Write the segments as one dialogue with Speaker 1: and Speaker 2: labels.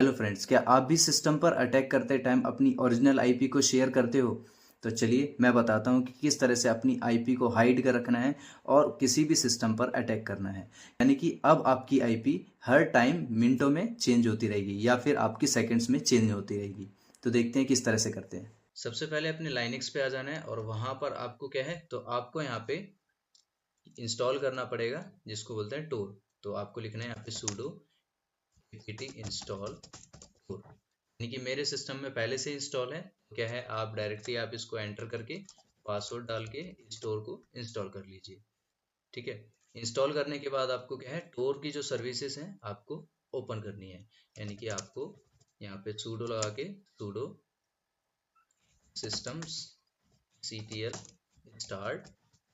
Speaker 1: Hello friends, क्या आप भी सिस्टम पर अटैक करते टाइम अपनी ओरिजिनल आईपी को शेयर करते हो? तो चलिए मैं बताता हूँ कि किस तरह से अपनी आईपी को हाइड कर रखना है और किसी भी सिस्टम पर अटैक करना है। यानी कि अब आपकी आईपी हर टाइम मिनटों में चेंज होती रहेगी या फिर आपकी सेकंड्स में चेंज होती रहेगी। तो देखते हैं किस तरह से करते हैं। सबसे पहले अपने लाइनक्स पे आ जाना है और वहां पर आपको क्या है, तो आपको यहाँ पे इंस्टॉल करना पड़ेगा जिसको बोलते हैं टोर। तो आपको लिखना है यहाँ पे sudo apt install tor। यानी कि मेरे सिस्टम में पहले से इंस्टॉल है। तो क्या है, आप डायरेक्टली आप इसको एंटर करके पासवर्ड डाल के स्टोर को इंस्टॉल कर लीजिए। ठीक है, इंस्टॉल करने के बाद आपको क्या है, टोर की जो सर्विसेज हैं आपको ओपन करनी है। यानी कि आपको यहाँ पे sudo लगा के sudo systems ctl start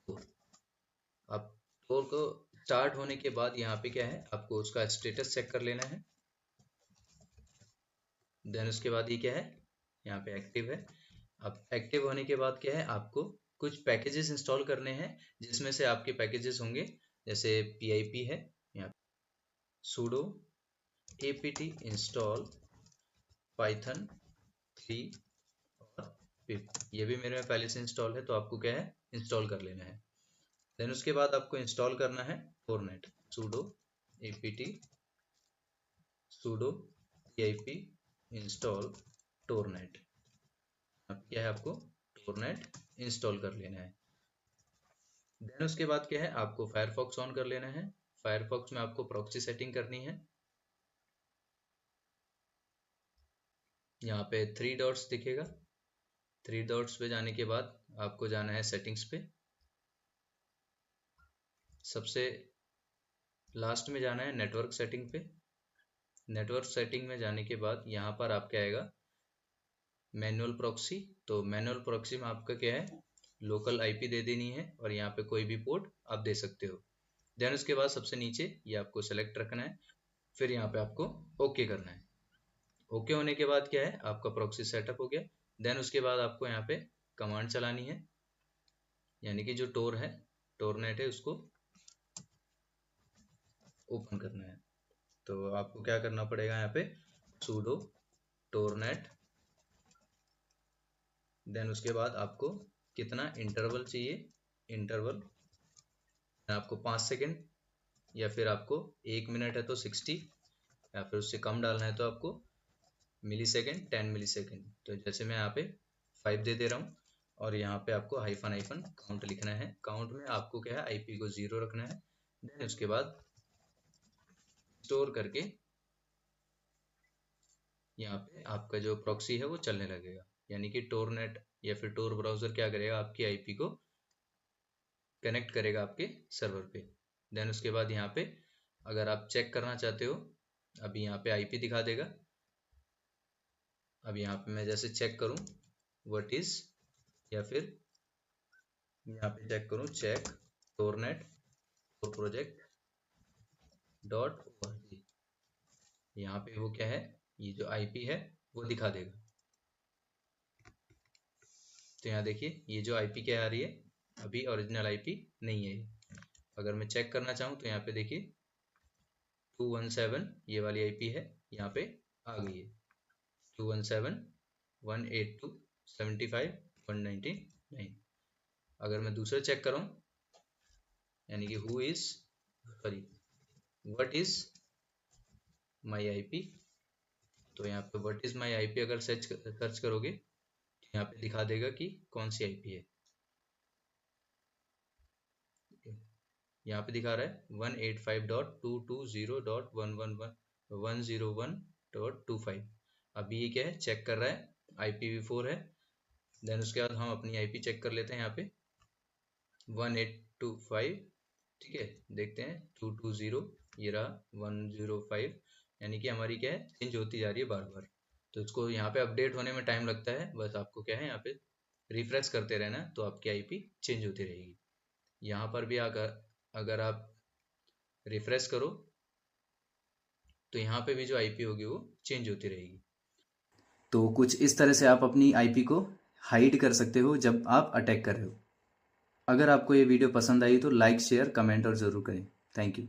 Speaker 1: tor। आप टोर को स्टार्ट होने के बाद यहाँ पे क्या है, आपको उसका स्टेटस चेक कर लेना है। देन उसके बाद ये क्या है, यहाँ पे एक्टिव है। अब एक्टिव होने के बाद क्या है, आपको कुछ पैकेजेस इंस्टॉल करने हैं जिसमें से आपके पैकेजेस होंगे जैसे PIP है, यहाँ sudo apt install python 3 और pip। ये भी मेरे में पहले से इंस्टॉल है तो आपको क्या है, इंस्टॉल कर लेना है। देन उसके बाद आपको इंस्टॉल करना है tornet sudo apt sudo pip install tornet। अब क्या है, आपको tornet इंस्टॉल कर लेना है। देन उसके बाद क्या है, आपको फायरफॉक्स ऑन कर लेना है। फायरफॉक्स में आपको प्रॉक्सी सेटिंग करनी है। यहाँ पे 3 डॉट्स दिखेगा, 3 डॉट्स पे जाने के बाद आपको जाना है सेटिंग्स पे। सबसे लास्ट में जाना है नेटवर्क सेटिंग पे। नेटवर्क सेटिंग में जाने के बाद यहाँ पर आपका आएगा मैनुअल प्रॉक्सी। तो मैनुअल प्रॉक्सी में आपका क्या है, लोकल आईपी दे देनी है और यहाँ पे कोई भी पोर्ट आप दे सकते हो। देन उसके बाद सबसे नीचे ये आपको सेलेक्ट रखना है, फिर यहाँ पे आपको ओके करना है। ओके होने के बाद क्या है, आपका प्रॉक्सी सेटअप हो गया। देन उसके बाद आपको यहाँ पे कमांड चलानी है, यानी कि जो टोर है, टोरनेट है, उसको ओपन करना है। तो आपको क्या करना पड़ेगा, यहाँ पे sudo tornet। देन उसके बाद आपको कितना इंटरवल चाहिए, इंटरवल आपको 5 सेकेंड या फिर आपको 1 मिनट है तो 60 या फिर उससे कम डालना है तो आपको मिली सेकेंड 10 मिली सेकेंड। तो जैसे मैं यहाँ पे 5 दे रहा हूँ और यहाँ पे आपको हाइफन हाइफन काउंट लिखना है। काउंट में आपको क्या है, आईपी को 0 रखना है। देन उसके बाद स्टोर करके यहाँ पे आपका जो प्रॉक्सी है वो चलने लगेगा। यानी कि टोरनेट या फिर टोर ब्राउजर क्या करेगा, आपकी आईपी को कनेक्ट करेगा आपके सर्वर पे। देन उसके बाद यहाँ पे अगर आप चेक करना चाहते हो, अभी यहाँ पे आईपी दिखा देगा। अब यहाँ पे मैं जैसे चेक करूँ व्हाट इज, या फिर यहाँ पे चेक करूँ चेक टोरनेट प्रोजेक्ट डॉट org, यहाँ पे वो क्या है, ये जो आईपी है वो दिखा देगा। तो यहाँ देखिए ये जो आईपी क्या आ रही है, अभी ओरिजिनल आईपी नहीं है ये। अगर मैं चेक करना चाहूँ तो यहाँ पे देखिए 217 ये वाली आईपी है, यहाँ पे आ गई है 217.182.75.199। अगर मैं दूसरा चेक करूँ, यानी कि who is sorry what is my IP, तो यहाँ पे व्हाट इज माई आईपी अगर सर्च करोगे तो यहाँ पे दिखा देगा कि कौन सी आईपी है। यहाँ पे दिखा रहा है 185.220.101.101.25। अभी ये क्या है, चेक कर रहा है, IPv4 है। देन उसके बाद हम अपनी आईपी चेक कर लेते हैं, यहाँ पे 1825। ठीक है, देखते हैं 220, ये रहा 105। यानी कि हमारी क्या है, चेंज होती जा रही है बार बार। तो इसको यहाँ पे अपडेट होने में टाइम लगता है, बस आपको क्या है, यहाँ पे रिफ्रेश करते रहना तो आपकी आईपी चेंज होती रहेगी। यहाँ पर भी अगर आप रिफ्रेश करो तो यहाँ पे भी जो आईपी होगी वो चेंज होती रहेगी। तो कुछ इस तरह से आप अपनी आईपी को हाइड कर सकते हो जब आप अटैक कर रहे हो। अगर आपको ये वीडियो पसंद आई तो लाइक शेयर कमेंट और ज़रूर करें। Thank you.